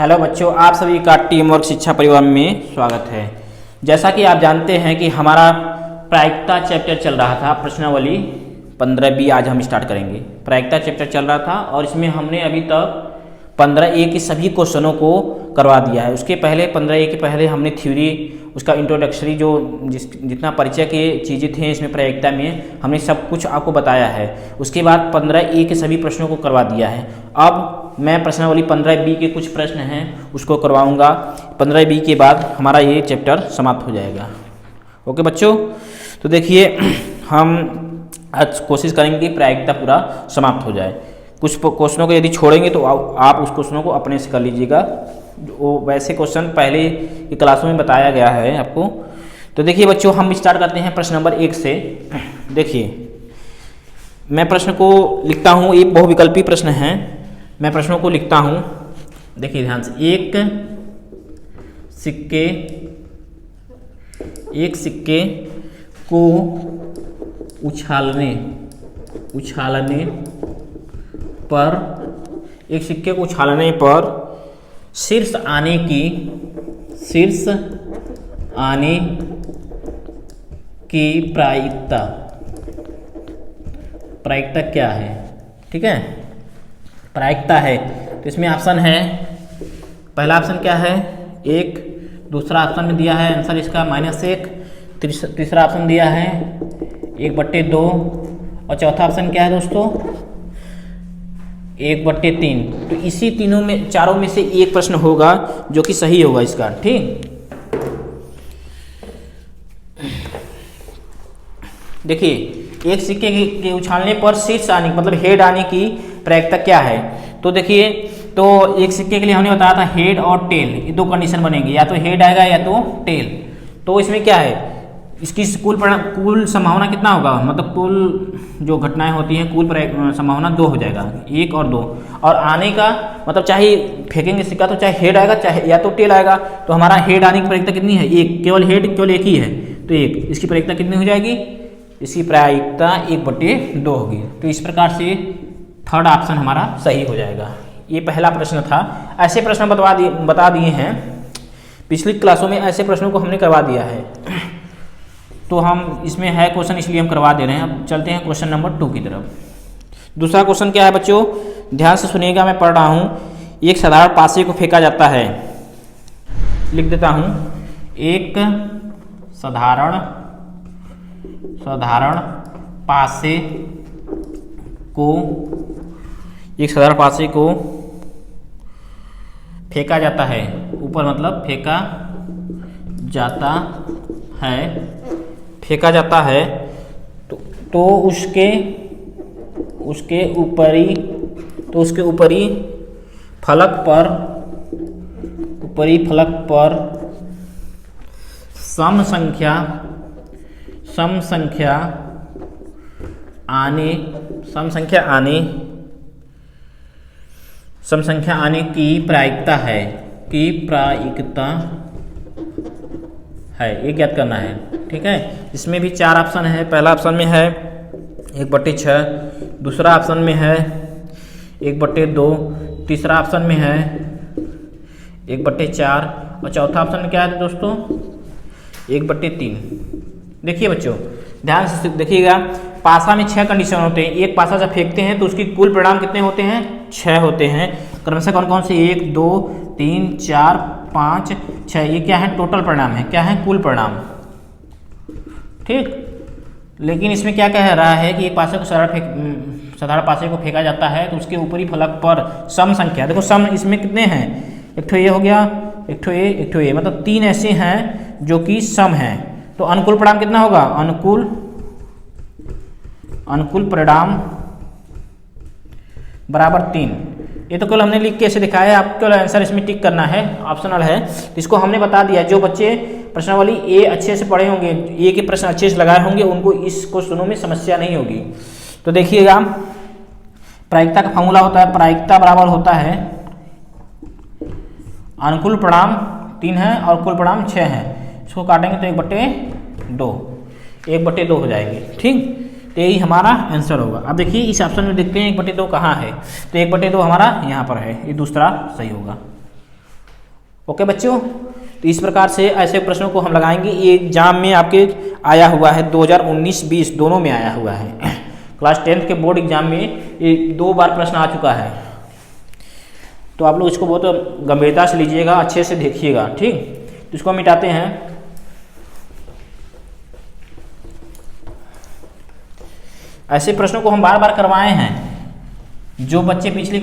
Hello बच्चों, आप सभी का टीम वर्क शिक्षा परिवार में स्वागत है। जैसा कि आप जानते हैं कि हमारा प्रायिकता चैप्टर चल रहा था, प्रश्नावली 15B आज हम स्टार्ट करेंगे। प्रायिकता चैप्टर चल रहा था और इसमें हमने अभी तक 15A के सभी क्वेश्चनों को करवा दिया है। उसके पहले 15A के पहले हमने थ्योरी, उसका इंट्रोडक्टरी जो जितना परिचय के चीज़ें थे इसमें प्रायिकता में हमने सब कुछ आपको बताया है। उसके बाद 15A के सभी प्रश्नों को करवा दिया है। अब मैं प्रश्नावली 15B के कुछ प्रश्न हैं उसको करवाऊंगा। 15B के बाद हमारा ये चैप्टर समाप्त हो जाएगा। ओके बच्चों, तो देखिए हम आज कोशिश करेंगे कि प्रायिकता पूरा समाप्त हो जाए। कुछ क्वेश्चनों को यदि छोड़ेंगे तो आप उस क्वेश्चनों को अपने से कर लीजिएगा। वो वैसे क्वेश्चन पहले की क्लासों में बताया गया है आपको। तो देखिए बच्चों, हम स्टार्ट करते हैं प्रश्न नंबर 1 से। देखिए मैं प्रश्न को लिखता हूँ, ये बहुविकल्पी प्रश्न है। मैं प्रश्नों को लिखता हूँ, देखिए ध्यान से। एक सिक्के को उछालने पर, एक सिक्के को उछालने पर शीर्ष आने की प्रायिकता क्या है? ठीक है, प्रायिकता है तो इसमें ऑप्शन है, पहला ऑप्शन क्या है 1, दूसरा ऑप्शन में दिया है आंसर इसका -1, तीसरा ऑप्शन दिया है 1/2 और चौथा ऑप्शन क्या है दोस्तों 1/3। तो इसी चारों में से एक प्रश्न होगा जो कि सही होगा इसका। ठीक, देखिए एक सिक्के के उछालने पर शीर्ष आने मतलब हेड आने की प्रायिकता क्या है? तो देखिए, तो एक सिक्के के लिए हमने बताया था हेड और टेल, ये दो कंडीशन बनेंगे, या तो हेड आएगा या तो टेल। तो इसमें क्या है, इसकी कुल संभावना कितना होगा, मतलब कुल जो घटनाएं होती हैं कुल संभावना 2 हो जाएगा, 1 और 2। और आने का मतलब चाहे फेंकेंगे सिक्का तो चाहे हेड आएगा चाहे या तो टेल आएगा। तो हमारा हेड आने की प्रायिकता कितनी है 1, केवल हेड केवल एक ही है तो 1। इसकी प्रायिकता कितनी हो जाएगी? इसकी प्रायिकता 1/2 होगी। तो इस प्रकार से थर्ड ऑप्शन हमारा सही हो जाएगा। ये पहला प्रश्न था। ऐसे प्रश्न बता दिए हैं पिछली क्लासों में, ऐसे प्रश्नों को हमने करवा दिया है। तो हम इसमें है क्वेश्चन इसलिए हम करवा दे रहे हैं। अब चलते हैं क्वेश्चन नंबर 2 की तरफ। दूसरा क्वेश्चन क्या है बच्चों, ध्यान से सुनिएगा, मैं पढ़ रहा हूँ। एक साधारण पासे को फेंका जाता है, लिख देता हूँ। एक साधारण पासे को फेंका जाता है, ऊपर मतलब फेंका जाता है तो उसके ऊपरी फलक पर सम संख्या आने की प्रायिकता है, ये ज्ञात करना है। ठीक है, इसमें भी 4 ऑप्शन है। पहला ऑप्शन में है 1/6, दूसरा ऑप्शन में है 1/2, तीसरा ऑप्शन में है 1/4 और चौथा ऑप्शन में क्या है दोस्तों 1/3। देखिए बच्चों, ध्यान से देखिएगा, पासा में 6 कंडीशन होते हैं। एक पासा जब फेंकते हैं तो उसकी कुल परिणाम कितने होते हैं? 6 होते हैं। क्रमशः कौन कौन से? 1, 2, 3, 4, 5, 6। ये क्या है? टोटल परिणाम है, क्या है? कुल परिणाम। ठीक, लेकिन इसमें क्या कह रहा है कि पासे को साधारण पासे को फेंका जाता है तो उसके ऊपरी फलक पर सम संख्या, देखो सम इसमें कितने हैं, एक ठो ये हो गया, एक ठो ये, मतलब 3 ऐसे हैं जो कि सम हैं। तो अनुकूल परिणाम कितना होगा? अनुकूल परिणाम बराबर 3। ये तो केवल हमने लिख के ऐसे दिखाया है, आपको केवल आंसर इसमें टिक करना है, ऑप्शनल है। तो इसको हमने बता दिया। जो बच्चे प्रश्नावली ए अच्छे से पढ़े होंगे, ए के प्रश्न अच्छे से लगाए होंगे, उनको इस क्वेश्चनों में समस्या नहीं होगी। तो देखिएगा, प्रायिकता का फॉर्मूला होता है, प्रायिकता बराबर होता है अनुकूल परिणाम 3 है और कुल परिणाम 6 है। इसको काटेंगे तो 1/2 हो जाएंगे। ठीक, तो यही हमारा आंसर होगा। अब देखिए इस ऑप्शन में देखते हैं 1/2 कहाँ है, तो 1/2 हमारा यहाँ पर है, ये दूसरा सही होगा। ओके बच्चों, तो इस प्रकार से ऐसे प्रश्नों को हम लगाएंगे। ये एग्जाम में आपके आया हुआ है 2019-20 दोनों में आया हुआ है। क्लास 10th के बोर्ड एग्जाम में ये 2 बार प्रश्न आ चुका है, तो आप लोग इसको बहुत गंभीरता से लीजिएगा, अच्छे से देखिएगा, ठीक। तो इसको हम मिटाते हैं। ऐसे प्रश्नों को हम बार बार करवाए हैं। जो बच्चे पिछली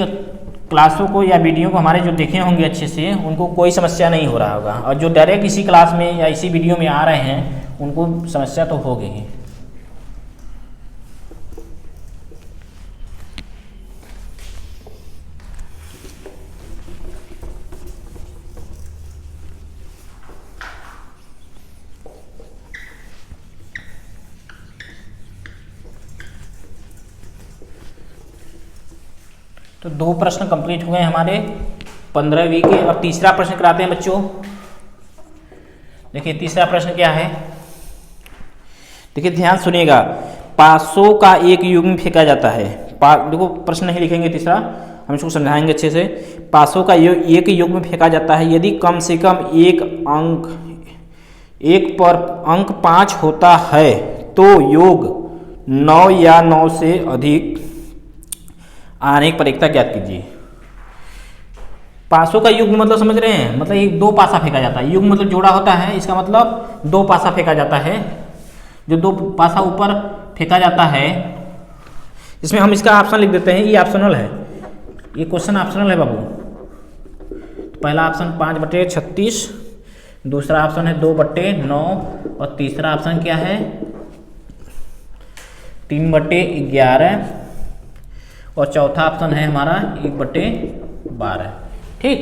क्लासों को या वीडियो को हमारे जो देखे होंगे अच्छे से, उनको कोई समस्या नहीं हो रहा होगा, और जो डायरेक्ट इसी क्लास में या इसी वीडियो में आ रहे हैं उनको समस्या तो होगी ही। तो 2 प्रश्न कंप्लीट हुए हमारे 15वीं के। अब तीसरा प्रश्न कराते हैं बच्चों। देखिए तीसरा प्रश्न क्या है, देखिए ध्यान सुनिएगा। 500 का एक युग्म फेंका जाता है। देखो प्रश्न नहीं लिखेंगे तीसरा, हम इसको समझाएंगे अच्छे से। 500 का एक युग्म फेंका जाता है यदि कम से कम एक पर अंक 5 होता है तो योग 9 या 9 से अधिक आने की प्रयिकता ज्ञात कीजिए। 500 का युग्म मतलब समझ रहे हैं, मतलब एक 2 पासा फेंका जाता है। युग्म मतलब जोड़ा होता है, इसका मतलब 2 पासा फेंका जाता है। जो 2 पासा ऊपर फेंका जाता है, इसमें हम इसका ऑप्शन लिख देते हैं। ये ऑप्शनल है, ये क्वेश्चन ऑप्शनल है बाबू। तो पहला ऑप्शन 5/36, दूसरा ऑप्शन है 2/9, और तीसरा ऑप्शन क्या है 3/11, और चौथा ऑप्शन है हमारा 1/12। ठीक,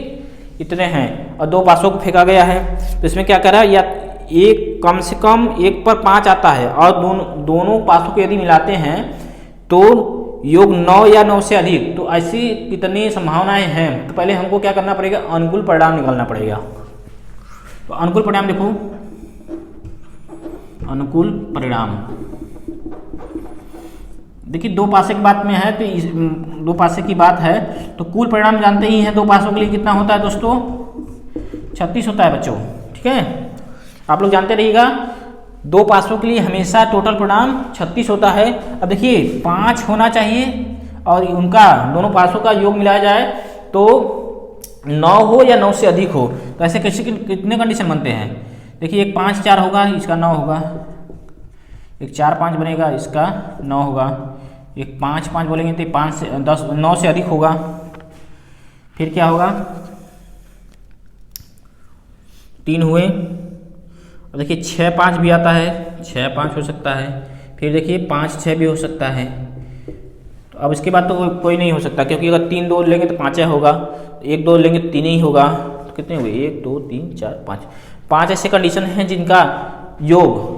इतने हैं, और 2 पासों को फेंका गया है। तो इसमें क्या करा, या एक कम से कम 1 पर 5 आता है, और दोनों पासों को यदि मिलाते हैं तो योग 9 या 9 से अधिक। तो ऐसी कितनी संभावनाएं हैं, तो पहले हमको क्या करना पड़ेगा, अनुकूल परिणाम निकालना पड़ेगा। तो अनुकूल परिणाम देखो, अनुकूल परिणाम देखिए 2 पासे की बात में है, तो 2 पासे की बात है, तो कुल परिणाम जानते ही हैं 2 पासों के लिए कितना होता है दोस्तों, 36 होता है बच्चों। ठीक है, आप लोग जानते रहिएगा 2 पासों के लिए हमेशा टोटल परिणाम 36 होता है। अब देखिए 5 होना चाहिए और उनका दोनों पासों का योग मिलाया जाए तो 9 हो या 9 से अधिक हो। तो ऐसे कैसे कितने कंडीशन बनते हैं, देखिए एक 5 4 होगा, इसका 9 होगा, एक 4 5 बनेगा, इसका 9 होगा, एक 5 5 बोलेंगे तो 5 से 10 9 से अधिक होगा। फिर क्या होगा, 3 हुए, और देखिए 6 5 भी आता है, 6 5 हो सकता है। फिर देखिए 5 6 भी हो सकता है। तो अब इसके बाद तो कोई नहीं हो सकता, क्योंकि अगर 3 2 लेंगे तो 5 होगा, 1 2 लेंगे तो 3 ही होगा। तो कितने हुए, 1 2 3 4 5 ऐसे कंडीशन हैं जिनका योग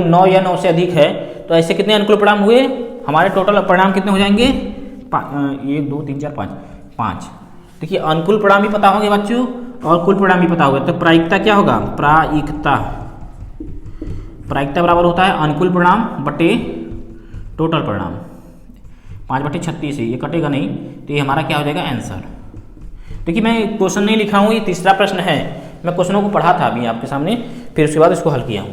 9 या 9 से अधिक है। तो ऐसे कितने अनुकूल परिणाम हुए, हमारे टोटल परिणाम कितने हो जाएंगे, 1 2 3 4 5। देखिए अनुकूल परिणाम भी पता होंगे बच्चों और कुल परिणाम भी पता होगा। तो प्रायिकता क्या होगा, प्रायिकता बराबर होता है अनुकूल परिणाम बटे टोटल परिणाम। 5/36 है, ये कटेगा नहीं, तो ये हमारा क्या हो जाएगा आंसर। देखिए मैं क्वेश्चन नहीं लिखा हूँ, ये तीसरा प्रश्न है, मैं क्वेश्चनों को पढ़ा था अभी आपके सामने, फिर उसके बाद इसको हल किया हूँ।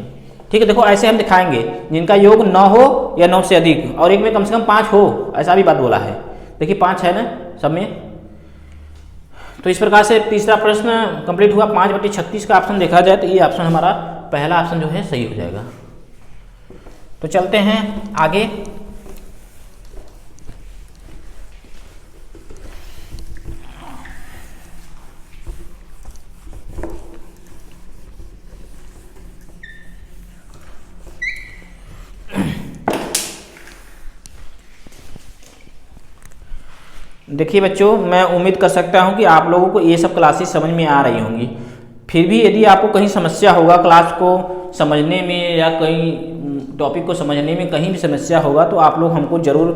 ठीक है, देखो ऐसे हम दिखाएंगे जिनका योग 9 हो या 9 से अधिक, और एक में कम से कम 5 हो, ऐसा भी बात बोला है। देखिए 5 है ना सब में। तो इस प्रकार से तीसरा प्रश्न कंप्लीट हुआ। 5/36 का ऑप्शन देखा जाए तो ये ऑप्शन हमारा पहला ऑप्शन जो है सही हो जाएगा। तो चलते हैं आगे। देखिए बच्चों, मैं उम्मीद कर सकता हूं कि आप लोगों को ये सब क्लासेस समझ में आ रही होंगी। फिर भी यदि आपको कहीं समस्या होगा क्लास को समझने में या कहीं टॉपिक को समझने में कहीं भी समस्या होगा, तो आप लोग हमको ज़रूर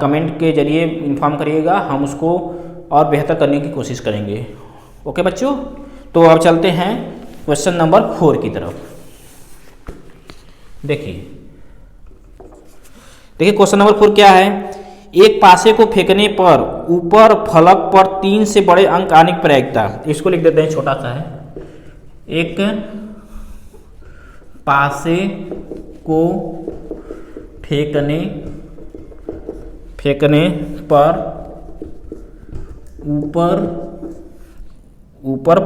कमेंट के जरिए इन्फॉर्म करिएगा, हम उसको और बेहतर करने की कोशिश करेंगे। ओके बच्चों, तो अब चलते हैं क्वेश्चन नंबर 4 की तरफ। देखिए क्वेश्चन नंबर 4 क्या है। एक पासे को फेंकने पर ऊपर फलक पर 3 से बड़े अंक आने की प्रायिकता, इसको लिख देते हैं, छोटा सा है। एक पासे को फेंकने पर ऊपर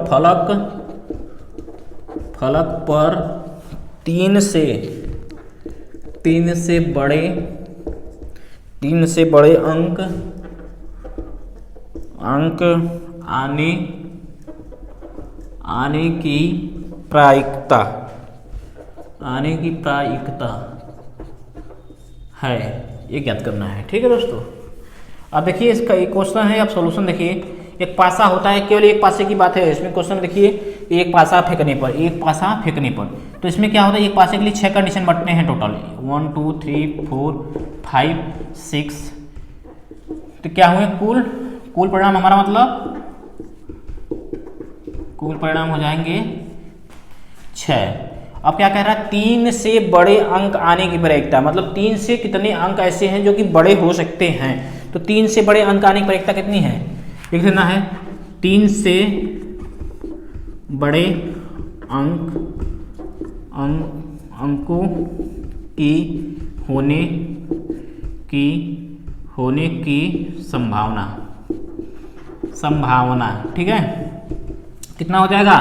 फलक पर 3 से बड़े अंक आने की प्रायिकता है, ये ज्ञात करना है। ठीक है दोस्तों, अब देखिए इसका एक क्वेश्चन है, आप सॉल्यूशन देखिए। एक पासा होता है, केवल एक पासे की बात है इसमें। क्वेश्चन देखिए, एक पासा फेंकने पर, तो इसमें क्या होता है, एक पासे के लिए 6 कंडीशन बटने हैं टोटल, 1 2 3 4 5 6, तो क्या हुए कुल परिणाम हमारा, मतलब कुल परिणाम हो जाएंगे 6। अब क्या कह रहा है, 3 से बड़े अंक आने की प्रायिकता, मतलब 3 से कितने अंक ऐसे हैं जो कि बड़े हो सकते हैं। तो 3 से बड़े अंक आने की प्रायिकता कितनी है, लिख देना है। 3 से बड़े अंकों की होने की संभावना। ठीक है, कितना हो जाएगा,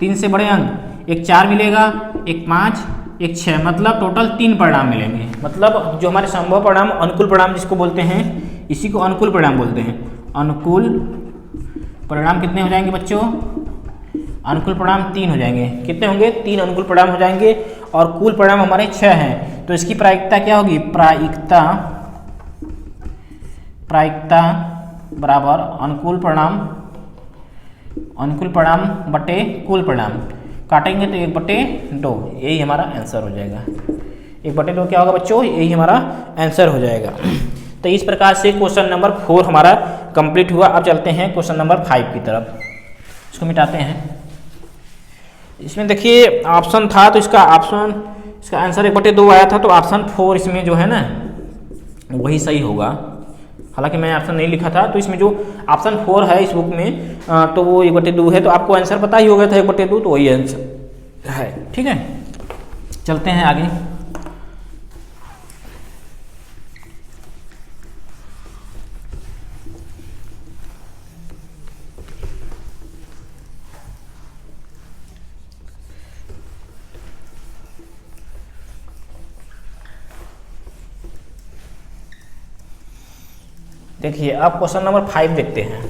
3 से बड़े अंक, एक 4 मिलेगा, एक 5, एक 6, मतलब टोटल 3 परिणाम मिलेंगे। मतलब जो हमारे संभव परिणाम, अनुकूल परिणाम जिसको बोलते हैं, इसी को अनुकूल परिणाम बोलते हैं। अनुकूल परिणाम कितने हो जाएंगे बच्चों, अनुकूल परिणाम 3 हो जाएंगे। कितने होंगे, 3 अनुकूल परिणाम हो जाएंगे, और कुल परिणाम हमारे 6 हैं। तो इसकी प्रायिकता क्या होगी, प्रायिकता बराबर अनुकूल परिणाम बटे कुल परिणाम, काटेंगे तो 1/2, यही हमारा आंसर हो जाएगा। 1/2 क्या होगा बच्चों, यही हमारा आंसर हो जाएगा। तो इस प्रकार से क्वेश्चन नंबर 4 हमारा कंप्लीट हुआ। अब चलते हैं क्वेश्चन नंबर 5 की तरफ, इसको मिटाते हैं। इसमें देखिए ऑप्शन था, तो इसका आंसर 1/2 आया था, तो ऑप्शन 4 इसमें जो है ना वही सही होगा। हालांकि मैं ऑप्शन नहीं लिखा था, तो इसमें जो ऑप्शन 4 है इस बुक में, तो वो 1/2 है। तो आपको आंसर पता ही हो गया था 1/2, तो वही आंसर है। ठीक है, चलते हैं आगे। देखिए अब क्वेश्चन नंबर 5 देखते हैं।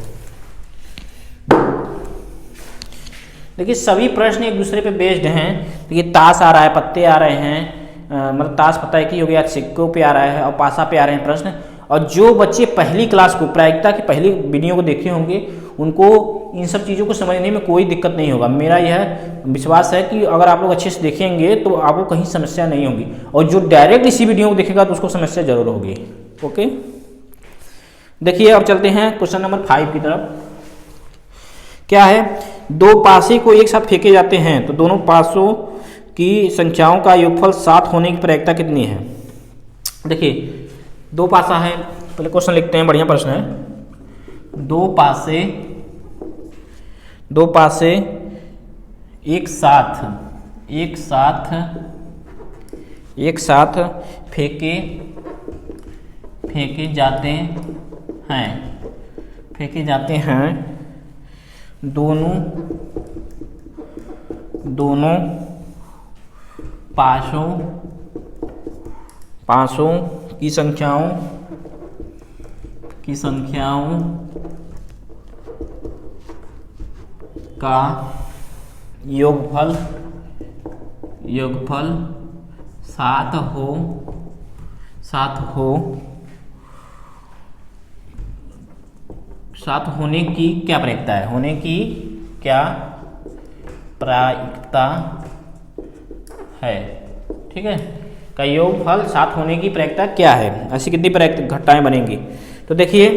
देखिए सभी प्रश्न एक दूसरे पे बेस्ड हैं। देखिए ताश आ रहा है, पत्ते आ रहे हैं, मतलब ताश पता है कि हो गया, सिक्कों पे आ रहा है और पासा पे आ रहे हैं प्रश्न। और जो बच्चे पहली क्लास को, प्रायिकता की पहली वीडियो को देखे होंगे, उनको इन सब चीज़ों को समझने में कोई दिक्कत नहीं होगा। मेरा यह विश्वास है कि अगर आप लोग अच्छे से देखेंगे तो आपको कहीं समस्या नहीं होगी, और जो डायरेक्ट इसी वीडियो को देखेगा तो उसको समस्या जरूर होगी। ओके, देखिए अब चलते हैं क्वेश्चन नंबर 5 की तरफ। क्या है, 2 पासे को एक साथ फेंके जाते हैं तो दोनों पासों की संख्याओं का योगफल 7 होने की प्रायिकता कितनी है। देखिए 2 पासा है, पहले क्वेश्चन लिखते हैं, बढ़िया प्रश्न है। 2 पासे एक साथ फेंके जाते हैं, दोनों पासों की संख्याओं का योगफल 7 होने की क्या प्रायिकता है, ठीक है, का योगफल 7 होने की प्रायिकता क्या है। ऐसी कितनी प्रायिकता घटनाएं बनेंगी। तो देखिए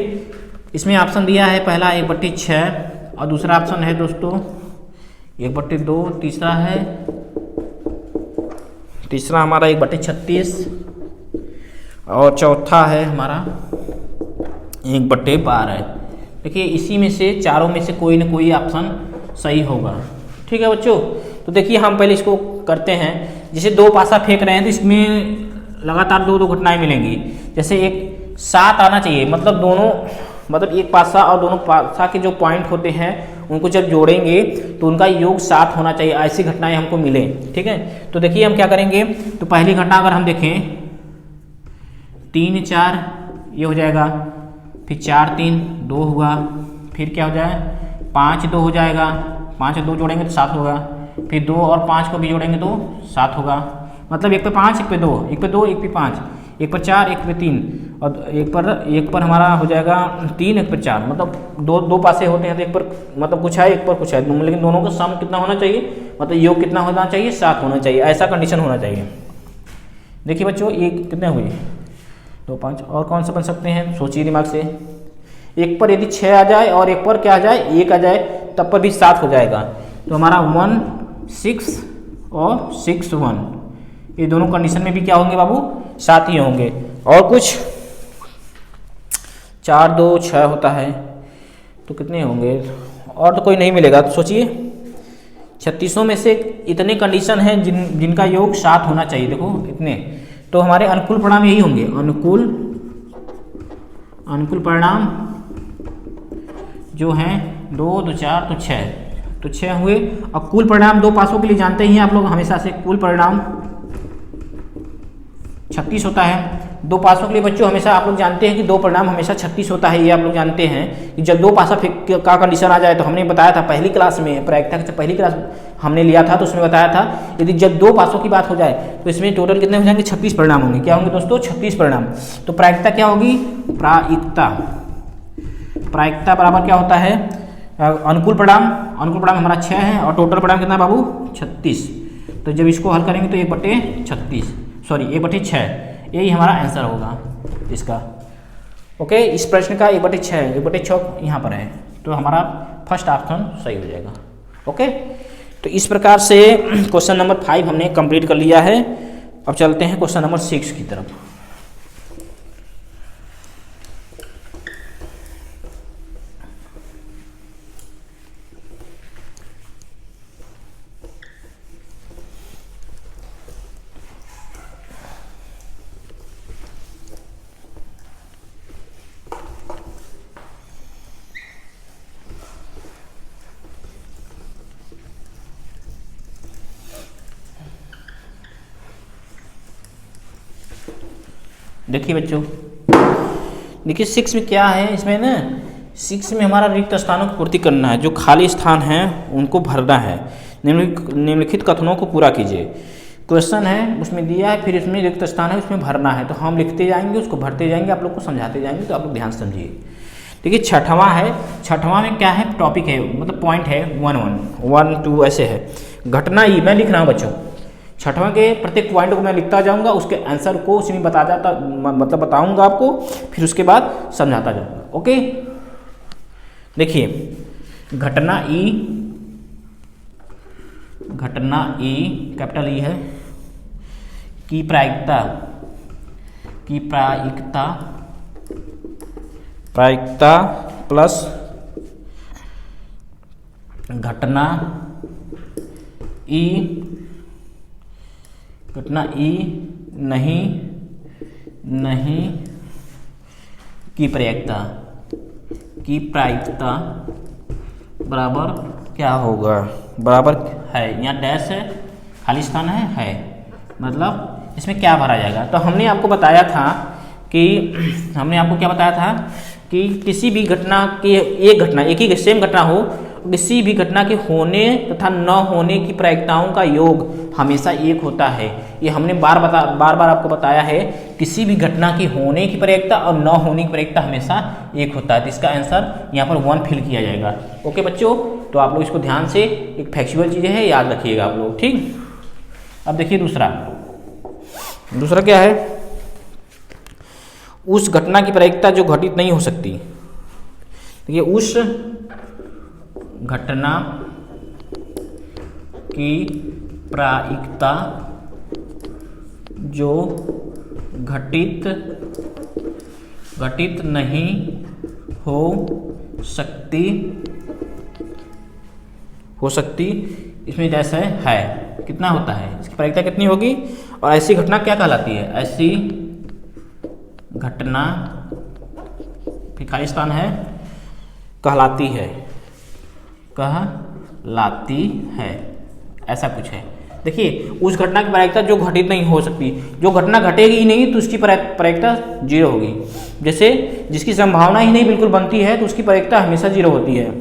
इसमें ऑप्शन दिया है, पहला 1/6 और दूसरा ऑप्शन है दोस्तों 1/2, तीसरा हमारा 1/36 और चौथा है हमारा 1/12। देखिए इसी में से चारों में से कोई ना कोई ऑप्शन सही होगा। ठीक है बच्चों, तो देखिए हम पहले इसको करते हैं। जैसे दो पासा फेंक रहे हैं तो इसमें लगातार दो घटनाएं मिलेंगी। जैसे एक 7 आना चाहिए, मतलब दोनों, मतलब एक पासा और दोनों पासा के जो पॉइंट होते हैं उनको जब जोड़ेंगे तो उनका योग 7 होना चाहिए, ऐसी घटनाएं हमको मिले। ठीक है, तो देखिए हम क्या करेंगे। तो पहली घटना अगर हम देखें 3 4 ये हो जाएगा, फिर 4 3 2 हुआ, फिर क्या हो जाए 5 2 हो जाएगा, 5 और 2 जोड़ेंगे तो 7 होगा, फिर 2 और 5 को भी जोड़ेंगे तो 7 होगा। मतलब 1 पे 5 1 पे 2, 1 पे 2 1 पे 5, 1 पर 4 1 पे 3 और एक पर हमारा हो जाएगा 3 1 पर 4। मतलब दो पासे होते हैं तो एक पर मतलब कुछ है, एक पर कुछ है, लेकिन दोनों का सम कितना होना चाहिए, मतलब योग कितना होना चाहिए 7 होना चाहिए, ऐसा कंडीशन होना चाहिए। देखिए बच्चों ये कितने हुए 2 5, और कौन सा बन सकते हैं सोचिए दिमाग से। एक पर यदि 6 आ जाए और एक पर क्या आ जाए 1 आ जाए तब पर भी 7 हो जाएगा। तो हमारा 1 6 और 6 1, ये दोनों कंडीशन में भी क्या होंगे बाबू 7 ही होंगे। और कुछ 4 2 6 होता है तो कितने होंगे, और तो कोई नहीं मिलेगा। तो सोचिए 36 में से इतने कंडीशन हैं जिनका योग 7 होना चाहिए। देखो इतने, तो हमारे अनुकूल परिणाम यही होंगे। अनुकूल परिणाम जो हैं 2 2 4 तो 6, तो 6 हुए। और कुल परिणाम दो पासों के लिए जानते ही आप लोग हमेशा से, कुल परिणाम 36 होता है। दो पासों के लिए बच्चों हमेशा आप लोग जानते हैं कि दो परिणाम हमेशा 36 होता है। ये आप लोग जानते हैं कि जब दो पासा का कंडीशन आ जाए, तो हमने बताया था पहली क्लास में, प्रायिकता की पहली क्लास हमने लिया था तो उसमें बताया था यदि जब दो पासों की बात हो जाए तो इसमें टोटल कितने हो जाएंगे 36 परिणाम होंगे। क्या होंगे दोस्तों 36 परिणाम। तो प्रायिकता क्या होगी, प्रायिकता बराबर क्या होता है अनुकूल परिणाम हमारा 6 है और टोटल परिणाम कितना बाबू 36। तो जब इसको हल करेंगे तो 1/36, सॉरी 1/6, यही हमारा आंसर होगा इसका। ओके, इस प्रश्न का 1/6 1/6 यहाँ पर है, तो हमारा फर्स्ट ऑप्शन सही हो जाएगा। ओके, तो इस प्रकार से क्वेश्चन नंबर 5 हमने कंप्लीट कर लिया है। अब चलते हैं क्वेश्चन नंबर 6 की तरफ। देखिए बच्चों, देखिए 6 में क्या है, इसमें ना 6 में हमारा रिक्त स्थानों की पूर्ति करना है। जो खाली स्थान है उनको भरना है। निम्नलिखित कथनों को पूरा कीजिए। क्वेश्चन है उसमें दिया है, फिर इसमें रिक्त स्थान है उसमें भरना है, तो हम लिखते जाएंगे उसको भरते जाएंगे, आप लोग को समझाते जाएंगे, तो आप लोग ध्यान से समझिए। देखिए छठवां है, छठवां में क्या है टॉपिक है, मतलब पॉइंट है 1 1 2 ऐसे है। घटना ई मैं लिख रहा हूँ बच्चों, छठवां के प्रत्येक पॉइंट को मैं लिखता जाऊंगा, उसके आंसर को उसमें मतलब बताऊंगा आपको, फिर उसके बाद समझाता जाऊंगा। ओके, देखिए घटना ई कैपिटल ई है की प्रायिकता प्लस घटना ई नहीं की प्रायिकता बराबर क्या होगा, बराबर है, यहाँ डैश है खाली स्थान है, मतलब इसमें क्या भरा जाएगा। तो हमने आपको बताया था कि किसी भी घटना की एक ही सेम घटना हो, किसी भी घटना के होने तथा न होने की प्रायिकताओं का योग हमेशा एक होता है। ये हमने बार बार आपको बताया है, किसी भी घटना की होने की प्रायिकता और न होने की प्रायिकता हमेशा एक होता है। तो इसका आंसर यहाँ पर 1 फिल किया जाएगा। ओके बच्चों, तो आप लोग इसको ध्यान से, एक फैक्चुअल चीज़ें है, याद रखिएगा आप लोग, ठीक। अब देखिए दूसरा क्या है, उस घटना की प्रायिकता जो घटित नहीं हो सकती। देखिए उस घटना की प्रायिकता जो घटित नहीं हो सकती इसमें डैश है कितना होता है, इसकी प्रायिकता कितनी होगी। और ऐसी घटना क्या कहलाती है, ऐसी घटना फिर खाली स्थान है कहलाती है, ऐसा कुछ है। देखिए उस घटना की प्रायिकता जो घटित नहीं हो सकती, जो घटना घटेगी ही नहीं तो उसकी प्रायिकता 0 होगी। जैसे जिसकी संभावना ही नहीं बिल्कुल बनती है तो उसकी प्रायिकता हमेशा 0 होती है।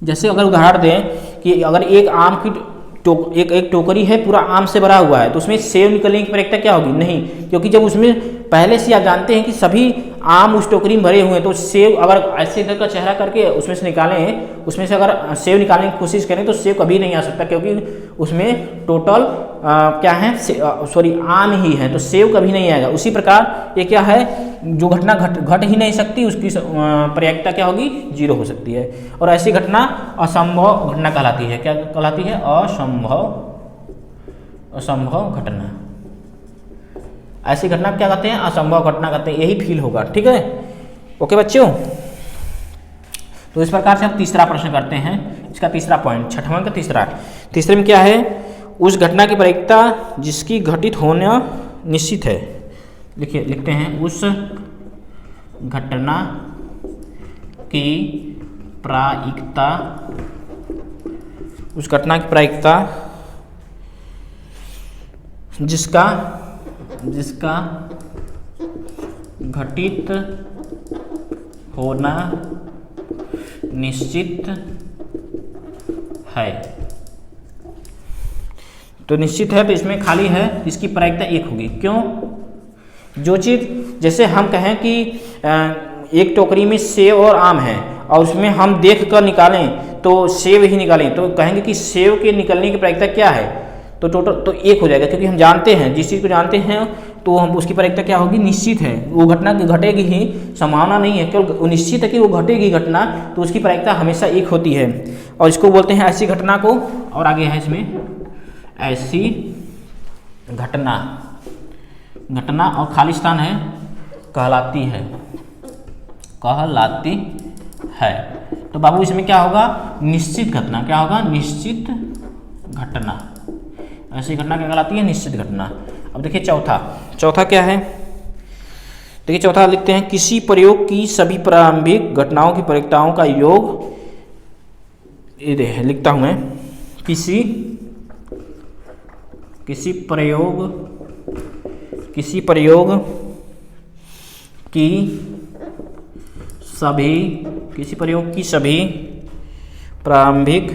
जैसे अगर उदाहरण दें कि अगर एक आम की एक टोकरी है, पूरा आम से भरा हुआ है, तो उसमें सेब निकलने की प्रायिकता क्या होगी, नहीं, क्योंकि जब उसमें पहले से आप जानते हैं कि सभी आम उस टोकरी में भरे हुए हैं, तो सेब अगर ऐसे इधर का चेहरा करके उसमें से निकालें, उसमें से अगर सेब निकालने की कोशिश करें तो सेब कभी नहीं आ सकता, क्योंकि उसमें टोटल क्या है, सॉरी आम ही है, तो सेब कभी नहीं आएगा। उसी प्रकार ये क्या है, जो घटना घट ही नहीं सकती उसकी प्रायिकता क्या होगी, 0 हो सकती है। और ऐसी घटना असंभव घटना कहलाती है, क्या कहलाती है, असंभव घटना। ऐसी घटना क्या कहते हैं, असंभव घटना कहते हैं, यही फील होगा। ठीक है, ओके बच्चों। तो इस प्रकार से हम तीसरा प्रश्न करते हैं, इसका तीसरा पॉइंट, छठवां का तीसरे में क्या है, उस घटना की प्रायिकता जिसकी घटित होना निश्चित है। लिखिए, लिखते हैं, उस घटना की प्रायिकता, उस घटना की प्रायिकता जिसका घटित होना निश्चित है। तो निश्चित है तो इसमें खाली है, इसकी प्रायिकता 1 होगी। क्यों, जो चीज़ जैसे हम कहें कि एक टोकरी में सेब और आम है और उसमें हम देख कर निकालें तो सेब ही निकालें, तो कहेंगे कि सेब के निकलने की प्रायिकता क्या है, तो टोटल तो 1 हो जाएगा, क्योंकि हम जानते हैं, जिस चीज़ को जानते हैं तो हम उसकी प्रायिकता क्या होगी, निश्चित है, वो घटना घटेगी ही, संभावना नहीं है, केवल निश्चित है कि वो घटेगी घटना, तो उसकी प्रायिकता हमेशा 1 होती है। और इसको बोलते हैं ऐसी घटना को, और आगे है इसमें ऐसी घटना और खाली स्थान है कहलाती है। तो बाबू इसमें क्या होगा, निश्चित घटना, क्या होगा, निश्चित घटना। ऐसी घटना क्या कहलाती है, निश्चित घटना। अब देखिए चौथा क्या है, देखिए चौथा लिखते हैं, किसी प्रयोग की सभी प्रारंभिक घटनाओं की प्रायिकताओं का योग, ये लिखता हूं मैं, किसी प्रयोग की सभी प्रारंभिक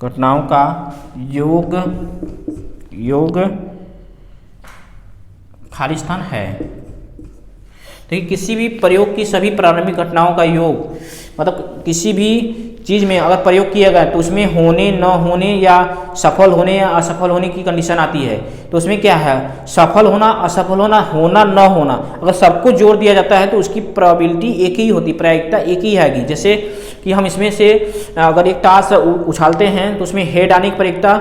घटनाओं का योग खाली स्थान है। देखिए किसी भी प्रयोग की सभी प्रारंभिक घटनाओं का योग, मतलब किसी भी चीज़ में अगर प्रयोग किया गया तो उसमें होने न होने या सफल होने या असफल होने की कंडीशन आती है। तो उसमें क्या है, सफल होना, असफल होना, होना न होना, अगर सबको जोड़ दिया जाता है तो उसकी प्रोबेबिलिटी 1 ही होती, प्रायिकता 1 ही आएगी। जैसे कि हम इसमें से अगर एक टास उछालते हैं तो उसमें हेड आने की प्रायिकता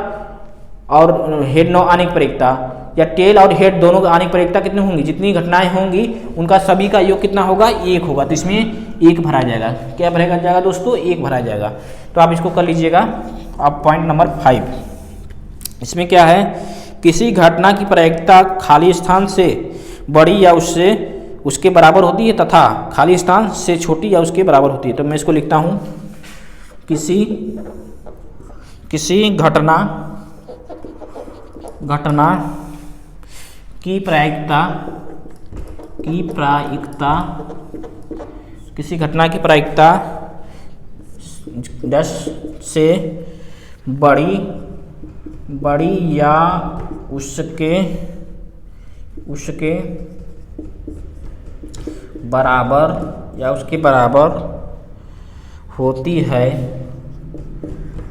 और हेड न आने की प्रायिकता, या टेल और हेड दोनों आने की प्रायिकता कितनी होंगी, जितनी घटनाएं होंगी उनका सभी का योग कितना होगा, 1 होगा। तो इसमें 1 भरा जाएगा। क्या भरा जाएगा दोस्तों, 1 भरा जाएगा। तो आप इसको कर लीजिएगा। अब पॉइंट नंबर 5, इसमें क्या है, किसी घटना की प्रायिकता खाली स्थान से बड़ी या उसके बराबर होती है तथा खाली स्थान से छोटी या उसके बराबर होती है। तो मैं इसको लिखता हूँ, किसी घटना की प्रायिकता किसी घटना की प्रायिकता 10 से बड़ी या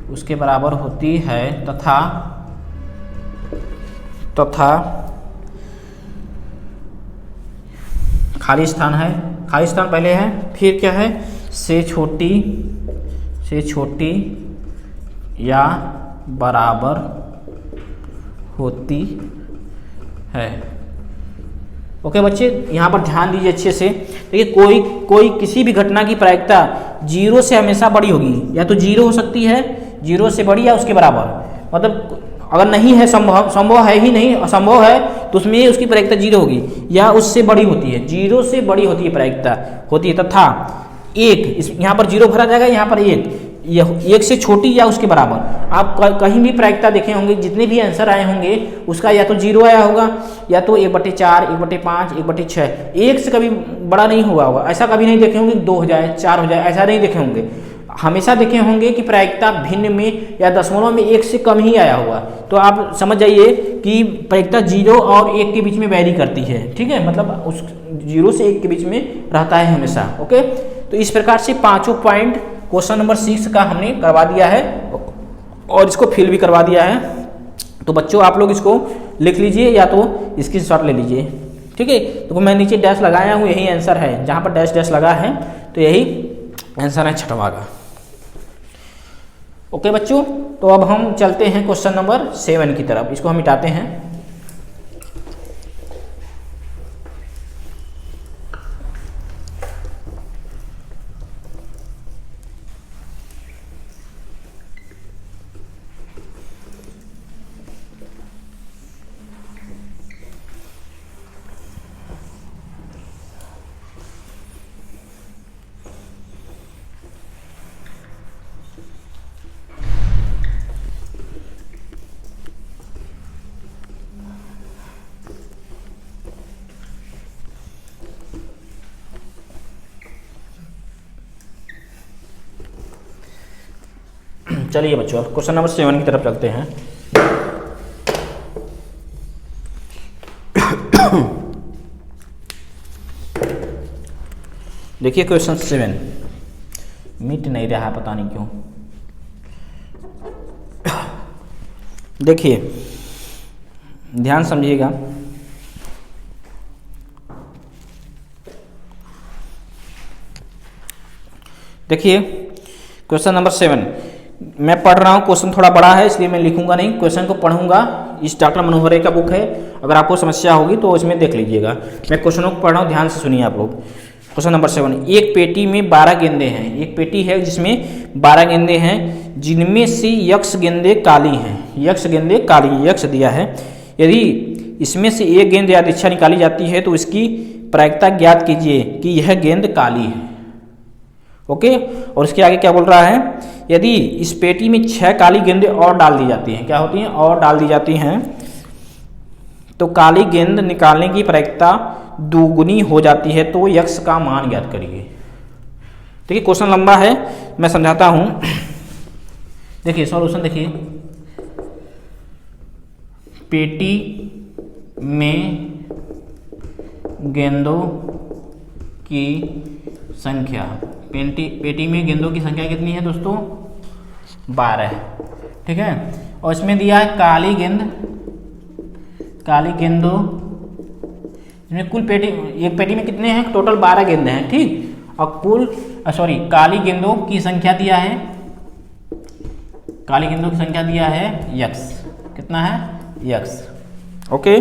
उसके बराबर होती है तथा खाली स्थान है, खाली स्थान पहले है, फिर क्या है, से छोटी या बराबर होती है। ओके बच्चे, यहाँ पर ध्यान दीजिए अच्छे से। देखिए कोई किसी भी घटना की प्रायिकता 0 से हमेशा बड़ी होगी, या तो 0 हो सकती है, 0 से बड़ी या उसके बराबर। मतलब अगर नहीं है, संभव है ही नहीं, असंभव है, तो उसमें उसकी प्रायिकता 0 होगी, या उससे बड़ी होती है, 0 से बड़ी होती है प्रायिकता होती है। तथा 1, यहाँ पर 0 भरा जाएगा, यहाँ पर 1 से छोटी या उसके बराबर। आप कहीं भी प्रायिकता देखे होंगे, जितने भी आंसर आए होंगे उसका या तो 0 आया होगा, या तो 1/4, 1/5, 1/6, 1 से कभी बड़ा नहीं हुआ होगा। ऐसा कभी नहीं देखे होंगे 2 हो जाए, 4 हो जाए, ऐसा नहीं देखे होंगे। हमेशा देखे होंगे कि प्रायिकता भिन्न में या दशमलव में 1 से कम ही आया होगा। तो आप समझ जाइए कि प्रायिकता 0 और 1 के बीच में वैरी करती है। ठीक है, मतलब उस 0 से 1 के बीच में रहता है हमेशा। ओके, तो इस प्रकार से पांचों पॉइंट क्वेश्चन नंबर 6 का हमने करवा दिया है और इसको फिल भी करवा दिया है। तो बच्चों आप लोग इसको लिख लीजिए या तो स्क्रीनशॉट ले लीजिए। ठीक है, तो मैं नीचे डैश लगाया हूँ, यही आंसर है। जहाँ पर डैश डैश लगा है तो यही आंसर है 6वां का। ओके बच्चों, तो अब हम चलते हैं क्वेश्चन नंबर 7 की तरफ। इसको हम मिटाते हैं। चलिए बच्चों, अब क्वेश्चन नंबर 7 की तरफ चलते हैं। देखिए क्वेश्चन 7 मिट नहीं रहा, पता नहीं क्यों। देखिए ध्यान समझिएगा। देखिए क्वेश्चन नंबर 7 मैं पढ़ रहा हूँ। क्वेश्चन थोड़ा बड़ा है इसलिए मैं लिखूंगा नहीं, क्वेश्चन को पढ़ूंगा। इस डॉक्टर मनोहर का बुक है, अगर आपको समस्या होगी तो इसमें देख लीजिएगा। मैं क्वेश्चनों को पढ़ रहा हूँ, ध्यान से सुनिए आप लोग। क्वेश्चन नंबर 7, एक पेटी में 12 गेंदे हैं। एक पेटी है जिसमें 12 गेंदे हैं, जिनमें से यक्ष गेंदे काली हैं। यक्ष गेंदे काली, यक्ष दिया है। यदि इसमें से एक गेंद यादृच्छा निकाली जाती है तो इसकी प्रायिकता ज्ञात कीजिए कि यह गेंद काली है। ओके, और इसके आगे क्या बोल रहा है, यदि इस पेटी में 6 काली गेंदें और डाल दी जाती हैं, क्या होती हैं, और डाल दी जाती हैं, तो काली गेंद निकालने की प्रायिकता दुगुनी हो जाती है, तो यक्ष का मान ज्ञात करिए। देखिए क्वेश्चन लंबा है, मैं समझाता हूं। देखिए सॉल्यूशन देखिए, पेटी में गेंदों की संख्या, पेटी में गेंदों की संख्या कितनी है दोस्तों, 12। ठीक है, और इसमें दिया है काली गेंदों, इसमें कुल पेटी, एक पेटी में कितने हैं, टोटल 12 गेंदे हैं। ठीक, और काली गेंदों की संख्या दिया है, काली गेंदों की संख्या दिया है यक्स। कितना है, यक्स। ओके,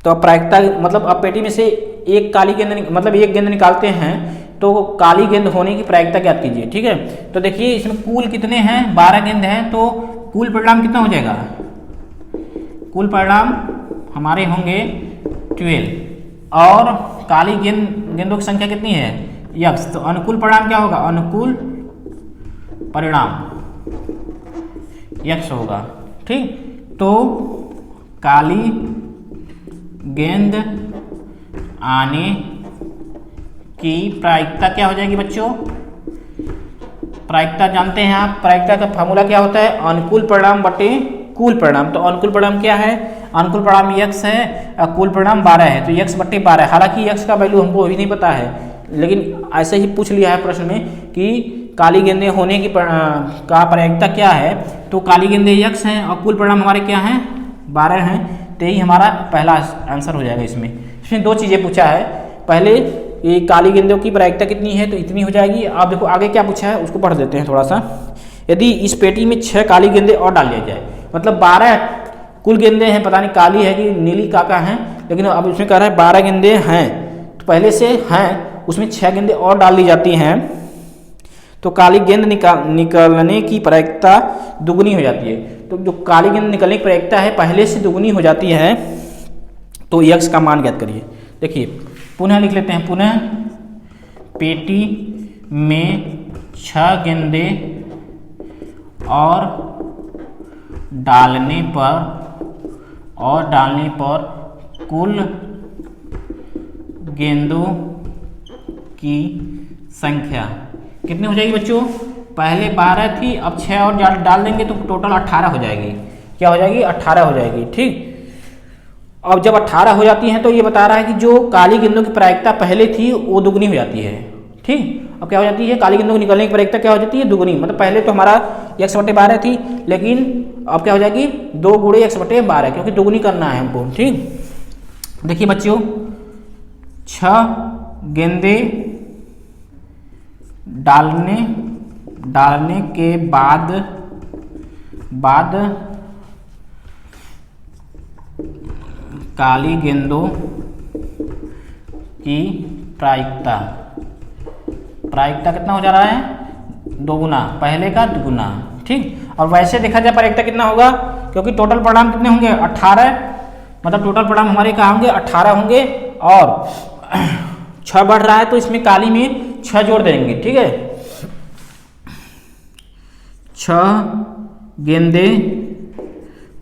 तो अब प्रायिकता मतलब अब पेटी में से एक काली गेंद मतलब एक गेंद निकालते हैं तो काली गेंद होने की प्रायिकता ज्ञात कीजिए। ठीक है, तो देखिए इसमें कुल कितने हैं, 12 गेंद हैं, तो कुल परिणाम कितना हो जाएगा, कुल परिणाम हमारे होंगे 12, और काली गेंदों की संख्या कितनी है, यक्स। तो अनुकूल परिणाम क्या होगा, अनुकूल परिणाम यक्स होगा। ठीक, तो काली गेंद आने की प्रायिकता क्या हो जाएगी बच्चों, प्रायिकता जानते हैं आप, प्रायिकता का फार्मूला क्या होता है, अनुकूल परिणाम बटे कुल परिणाम। तो अनुकूल परिणाम क्या है, अनुकूल परिणाम यक्स है और कुल परिणाम 12 है, तो यक्स बटे 12। हालांकि यक्स का वैल्यू हमको अभी नहीं पता है, लेकिन ऐसे ही पूछ लिया है प्रश्न में कि काली गेंदें होने की का प्रायिकता क्या है, तो काली गेंदें यक्स हैं और कुल परिणाम हमारे क्या हैं, 12 हैं। तो यही हमारा पहला आंसर हो जाएगा इसमें। इसमें दो चीज़ें पूछा है। पहले ये काली गेंदों की प्रायिकता कितनी है, तो इतनी हो जाएगी। आप देखो आगे क्या पूछा है उसको पढ़ देते हैं थोड़ा सा। यदि इस पेटी में 6 काली गेंदें और डाल दिया जाए, मतलब 12 कुल गेंदें हैं, पता नहीं काली है कि नीली काका हैं, लेकिन अब इसमें कह रहा है 12 गेंदें हैं, तो पहले से हैं उसमें 6 गेंदें और डाल दी जाती हैं तो काली गेंद निकलने की प्रायिकता दुगनी हो जाती है। तो जो काली गेंद निकलने की प्रायिकता है पहले से दुगनी हो जाती है, तो यक्स का मान ज्ञात करिए। देखिए पुनः लिख लेते हैं, पुनः पेटी में 6 गेंदें और डालने पर कुल गेंदों की संख्या कितनी हो जाएगी बच्चों? पहले 12 थी, अब 6 और डाल देंगे तो टोटल 18 हो जाएगी। क्या हो जाएगी? 18 हो जाएगी। ठीक, अब जब 18 हो जाती हैं तो ये बता रहा है कि जो काली गेंदों की प्रायिकता पहले थी वो दुगनी हो जाती है। ठीक, अब क्या हो जाती है? काली गेंदों को निकलने की प्रायिकता क्या हो जाती है? दुगनी। मतलब पहले तो हमारा x/12 थी, लेकिन अब क्या हो जाएगी? 2 गुणे x/12, क्योंकि दुगनी करना है हमको। ठीक, देखिए बच्चों 6 गेंदें डालने के बाद काली गेंदों की प्रायिकता कितना हो जा रहा है? 2 गुना, पहले का 2 गुना। ठीक, और वैसे देखा जाए प्रायिकता कितना होगा, क्योंकि टोटल परिणाम कितने होंगे? 18, मतलब टोटल परिणाम हमारे कहाँ होंगे? 18 होंगे, और 6 बढ़ रहा है तो इसमें काली में 6 जोड़ देंगे। ठीक है, 6 गेंदें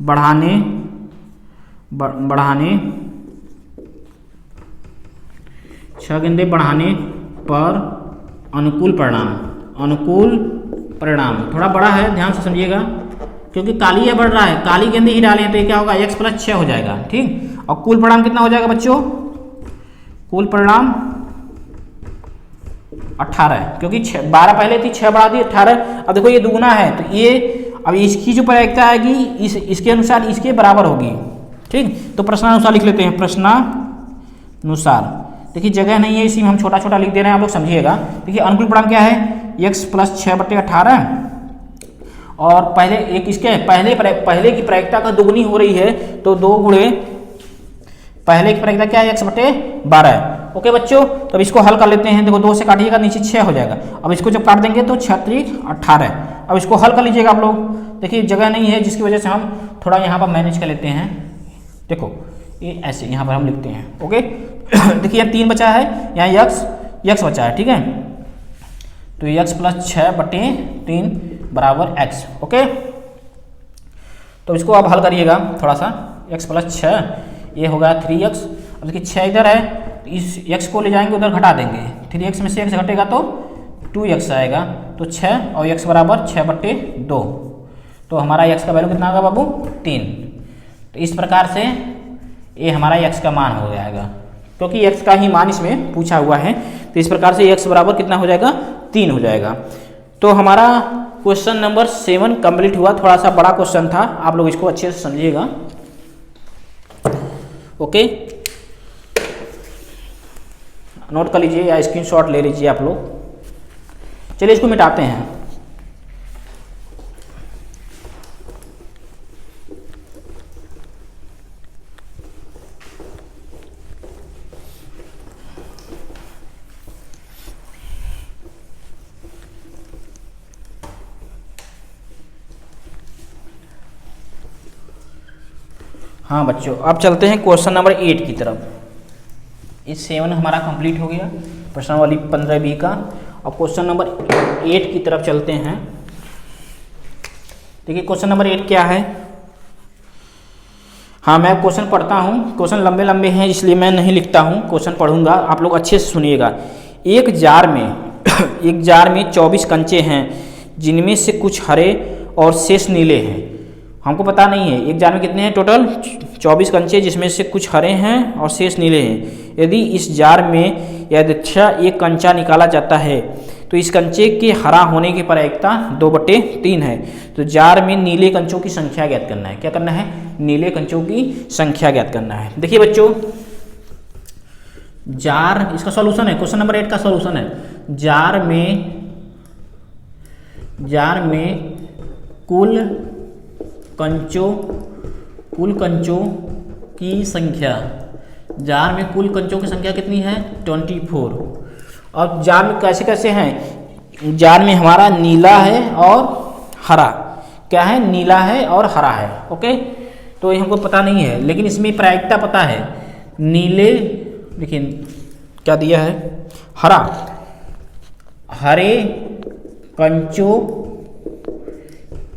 बढ़ाने पर अनुकूल परिणाम थोड़ा बड़ा है, ध्यान से समझिएगा, क्योंकि काली ये बढ़ रहा है, काली गेंदें ही डालें तो ये क्या होगा? x+6 हो जाएगा। ठीक, और कुल परिणाम कितना हो जाएगा बच्चों? कुल परिणाम 18, क्योंकि 12 पहले थी, 6 बढ़ा दी 18। अब देखो ये दुगुना है तो ये अब इसकी जो प्रायिकता आएगी इसके अनुसार इसके बराबर होगी। ठीक, तो प्रश्नानुसार लिख लेते हैं। प्रश्नानुसार देखिए जगह नहीं है, इसी में हम छोटा छोटा लिख दे रहे हैं, आप लोग समझिएगा। देखिए अनुकूल परिणाम क्या है? x+6/18, और पहले एक इसके पहले की प्रायिकता का दुगनी हो रही है तो 2 गुणे पहले की प्रायिकता क्या है? x/12। ओके बच्चों, तो अब इसको हल कर लेते हैं। देखो 2 से काटिएगा, नीचे 6 हो जाएगा। अब इसको जब काट देंगे तो 6×3=18। अब इसको हल कर लीजिएगा आप लोग। देखिए जगह नहीं है, जिसकी वजह से हम थोड़ा यहाँ पर मैनेज कर लेते हैं। देखो ये ऐसे यहाँ पर हम लिखते हैं। ओके देखिए यहाँ 3 बचा है, यहाँ x बचा है। ठीक है, तो x+6/3 बराबर x। ओके, तो इसको आप हल करिएगा थोड़ा सा। x+6 ये होगा 3x। अब देखिए 6 इधर है, तो इस x को ले जाएंगे उधर घटा देंगे, 3x में से x घटेगा तो 2x आएगा, तो 6 और x बराबर 6/2। तो हमारा x का वैल्यू कितना होगा बाबू? 3। तो इस प्रकार से ये हमारा x का मान हो जाएगा, क्योंकि x का ही मान इसमें पूछा हुआ है। तो इस प्रकार से x बराबर कितना हो जाएगा? 3 हो जाएगा। तो हमारा क्वेश्चन नंबर 7 कंप्लीट हुआ। थोड़ा सा बड़ा क्वेश्चन था, आप लोग इसको अच्छे से समझिएगा। ओके, नोट कर लीजिए या स्क्रीनशॉट ले लीजिए आप लोग। चलिए इसको मिटाते हैं। हाँ बच्चों, अब चलते हैं क्वेश्चन नंबर 8 की तरफ। इस 7 हमारा कंप्लीट हो गया, प्रश्नावली 15B का। अब क्वेश्चन नंबर 8 की तरफ चलते हैं। देखिए क्वेश्चन नंबर 8 क्या है। हाँ मैं क्वेश्चन पढ़ता हूँ, क्वेश्चन लंबे लंबे हैं इसलिए मैं नहीं लिखता हूँ, क्वेश्चन पढ़ूंगा, आप लोग अच्छे से सुनिएगा। एक जार में 24 कंचे हैं, जिनमें से कुछ हरे और शेष नीले हैं। हमको पता नहीं है एक जार में कितने हैं टोटल? 24 कंचे, जिसमें से कुछ हरे हैं और शेष नीले हैं। यदि इस जार में यदृच्छा एक कंचा निकाला जाता है तो इस कंचे के हरा होने की प्रायिकता 2/3 है। तो जार में नीले कंचों की संख्या ज्ञात करना है। क्या करना है? नीले कंचों की संख्या ज्ञात करना है। देखिए बच्चों जार, इसका सॉल्यूशन है, क्वेश्चन नंबर 8 का सॉल्यूशन है। जार में कुल कंचों की संख्या, जार में कुल कंचों की संख्या कितनी है? 24। और जार में कैसे कैसे हैं? जार में हमारा नीला है और हरा, क्या है? नीला है और हरा है। ओके, तो ये हमको पता नहीं है, लेकिन इसमें प्रायिकता पता है। नीले, देखिए क्या दिया है? हरा, हरे कंचों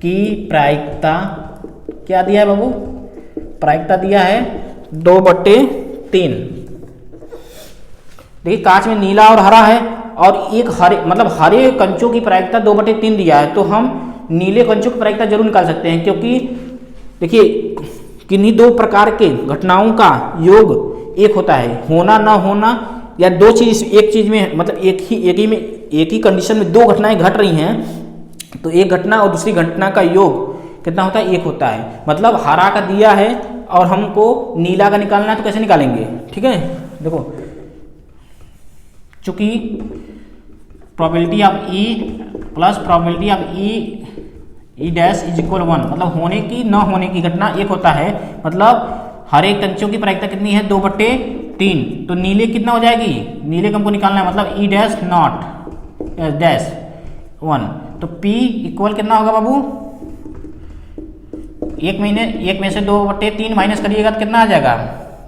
की प्रायिकता क्या दिया है बाबू? प्रायिकता दिया है 2/3। देखिए कांच में नीला और हरा है, और एक हरे, मतलब हरे कंचों की प्रायिकता 2/3 दिया है, तो हम नीले कंचों की प्रायिकता जरूर निकाल सकते हैं, क्योंकि देखिए किन्हीं दो प्रकार के घटनाओं का योग एक होता है। होना ना होना, या दो चीज एक चीज में, मतलब एक ही कंडीशन में दो घटनाएं घट रही हैं, तो एक घटना और दूसरी घटना का योग कितना होता है? एक होता है। मतलब हरा का दिया है और हमको नीला का निकालना है, तो कैसे निकालेंगे? ठीक है, देखो चूंकि probability of E plus probability of E dash is equal 1, मतलब होने की न होने की घटना एक होता है। मतलब हर एक कंचों की प्रायिकता कितनी है? 2/3। तो नीले कितना हो जाएगी? नीले को हमको निकालना है, मतलब ई डैश नॉट डैश 1, तो P इक्वल कितना होगा बाबू? एक में से 2/3 माइनस करिएगा तो कितना आ जाएगा?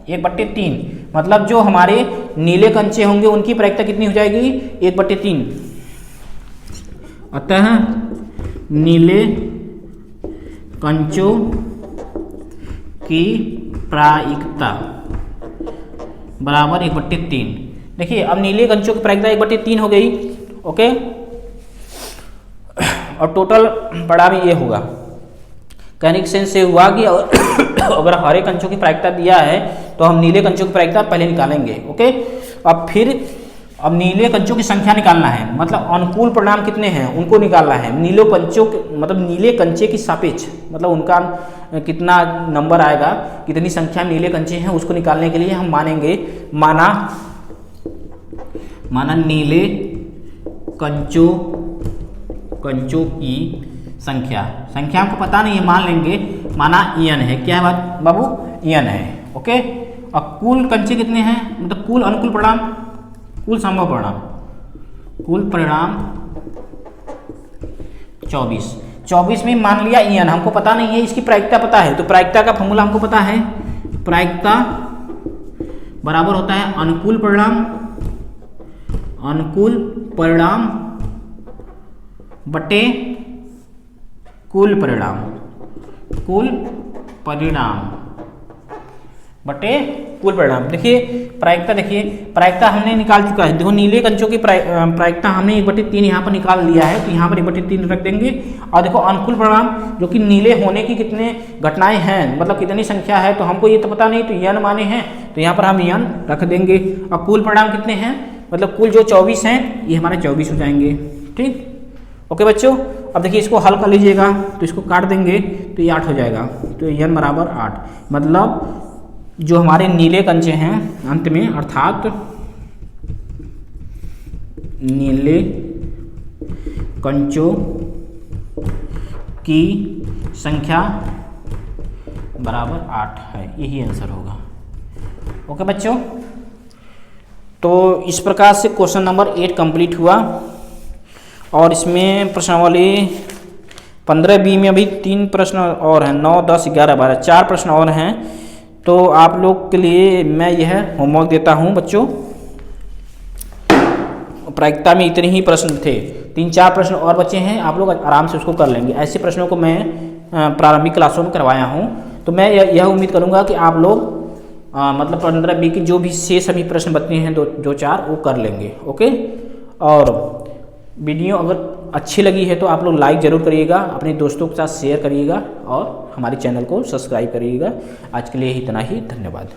1/3। मतलब जो हमारे नीले कंचे होंगे उनकी प्रायिकता कितनी हो जाएगी? 1/3। अतः नीले कंचों की प्रायिकता बराबर 1/3। देखिए अब नीले कंचों की प्रायिकता 1/3 हो गई। ओके, और टोटल बड़ा भी ये होगा। कहने के सेंस से हुआ कि अगर हरे कंचों की प्रायिकता दिया है तो हम नीले कंचों की प्रायिकता पहले निकालेंगे। ओके, अब नीले कंचों की संख्या निकालना है, मतलब अनुकूल परिणाम कितने हैं उनको निकालना है। नीले कंचों मतलब नीले कंचे की सापेक्ष, मतलब उनका कितना नंबर आएगा, कितनी संख्या में नीले कंचे हैं, उसको निकालने के लिए हम मानेंगे, माना नीले कंचों की संख्या हमको पता नहीं है, मान लेंगे, माना n है। क्या है बाबू? n है। ओके, अब कुल कंचे कितने हैं? मतलब कुल अनुकूल परिणाम, कुल संभव परिणाम, कुल परिणाम 24 में मान लिया n, हमको पता नहीं है, इसकी प्रायिकता पता है, तो प्रायिकता का फॉर्मूला हमको पता है। प्रायिकता बराबर होता है अनुकूल परिणाम बटे कुल परिणाम बटे कुल परिणाम। देखिए प्रायिकता हमने निकाल चुका है। देखो नीले कंचों की प्रायिकता हमने 1/3 यहाँ पर निकाल लिया है, तो यहाँ पर 1/3 रख देंगे। और देखो अनुकूल परिणाम जो कि नीले होने की कितने घटनाएं हैं, मतलब कितनी संख्या है, तो हमको ये तो पता नहीं, तो n माने हैं, तो यहाँ पर हम n रख देंगे। और कुल परिणाम कितने हैं, मतलब कुल जो 24 हैं, ये हमारे 24 हो जाएंगे। ठीक, ओके बच्चों, अब देखिए इसको हल कर लीजिएगा, तो इसको काट देंगे तो ये 8 हो जाएगा, तो n बराबर 8। मतलब जो हमारे नीले कंचे हैं अंत में, अर्थात नीले कंचों की संख्या बराबर 8 है, यही आंसर होगा। ओके बच्चों, तो इस प्रकार से क्वेश्चन नंबर 8 कंप्लीट हुआ। और इसमें प्रश्नावली 15B में अभी 3 प्रश्न और हैं, 9, 10, 11, 12, 4 प्रश्न और हैं। तो आप लोग के लिए मैं यह होमवर्क देता हूं बच्चों। प्रायिकता में इतने ही प्रश्न थे, 3-4 प्रश्न और बचे हैं, आप लोग आराम से उसको कर लेंगे। ऐसे प्रश्नों को मैं प्रारंभिक क्लासों में करवाया हूं, तो मैं यह उम्मीद करूंगा कि आप लोग मतलब 15B के जो भी शेष सभी प्रश्न बचे हैं 2-4 वो कर लेंगे। ओके, और वीडियो अगर अच्छी लगी है तो आप लोग लाइक ज़रूर करिएगा, अपने दोस्तों के साथ शेयर करिएगा और हमारे चैनल को सब्सक्राइब करिएगा। आज के लिए इतना ही, धन्यवाद।